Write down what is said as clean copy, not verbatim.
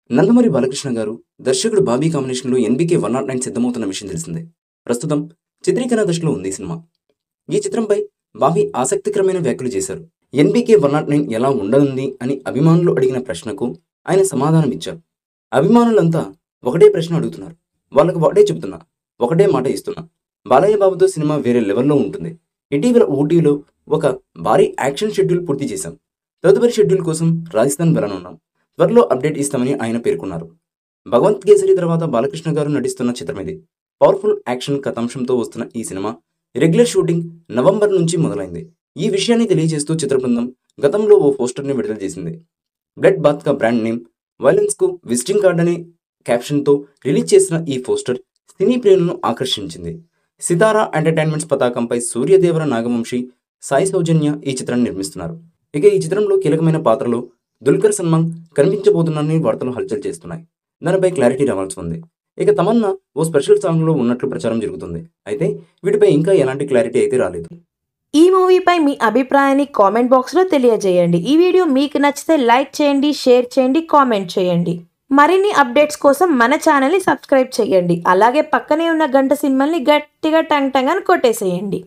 నందమూరి బాలకృష్ణ గారు, దర్శకుడు బాబీ కాంబినేషన్‌లో 'ఎన్‌బీకే 109' సిద్ధమవుతున్న విషయం తెలిసిందే. ప్రస్తుతం చిత్రీకరణ దశలో ఉంది ఈ సినిమా. ఈ చిత్రంపై బాబీ ఆసక్తికరమైన వ్యాఖ్యలు చేశారు. 'ఎన్‌బీకే 109' ఎలా ఉండనుంది అని అభిమానులు అడిగిన ప్రశ్నకు ఆయన సమాధానమిచ్చారు. అభిమానులంతా ఒకటే ప్రశ్న అడుగుతున్నారు. వాళ్ళకి ఒకటే చెప్తున్నా. ఒకటే మాట ఇస్తున్నా. బాలయ్య బాబుతో సినిమా వేరే లెవెల్‌లో ఉంటుంది. ఇటీవల ఓటీలో ఒక భారీ యాక్షన్ షెడ్యూల్ పూర్తి చేశాం. తదుపరి షెడ్యూల్ కోసం రాజస్థాన్ వెళ్లనున్నాం. త్వరలో అప్డేట్ ఇస్తామని ఆయన పేర్కొన్నారు. భగవంత్ కేసరి తర్వాత బాలకృష్ణ గారు నటిస్తున్న చిత్రమిది. పవర్ఫుల్ యాక్షన్ కథాంశంతో వస్తున్న ఈ సినిమా రెగ్యులర్ షూటింగ్ నవంబర్ నుంచి మొదలైంది. ఈ విషయాన్ని తెలియజేస్తూ చిత్ర బృందం గతంలో ఓ పోస్టర్‌ని విడుదల చేసింది. బ్లడ్ బాత్ కా బ్రాండ్ నేమ్, వైలెన్స్‌కు విజిటింగ్ కార్డ్ అనే క్యాప్షన్‌తో రిలీజ్ చేసిన ఈ పోస్టర్ సినీ ప్రియులను ఆకర్షించింది. సితారా ఎంటర్టైన్మెంట్స్ పతాకంపై సూర్యదేవర నాగవంశి, సాయి సౌజన్య ఈ చిత్రాన్ని నిర్మిస్తున్నారు. ఇక ఈ చిత్రంలో కీలకమైన పాత్రలో దుల్కర్ సల్మాన్ కనిపించబోతున్నారని వార్తలు హల్చల్ చేస్తున్నాయి. దానిపై క్లారిటీ రావాల్సి ఉంది. ఇక తమన్నా ఓ స్పెషల్ సాంగ్‌లో ఉన్నట్లు ప్రచారం జరుగుతుంది. అయితే వీటిపై ఇంకా ఎలాంటి క్లారిటీ అయితే రాలేదు. ఈ మూవీపై మీ అభిప్రాయాన్ని కామెంట్ బాక్స్లో తెలియజేయండి. ఈ వీడియో మీకు నచ్చితే లైక్ చేయండి, షేర్ చేయండి, కామెంట్ చేయండి. మరిన్ని అప్డేట్స్ కోసం మన ఛానల్ని సబ్స్క్రైబ్ చేయండి. అలాగే పక్కనే ఉన్న గంట సింబల్ని గట్టిగా టంగ్ టంగ్ అని కొట్టేసేయండి.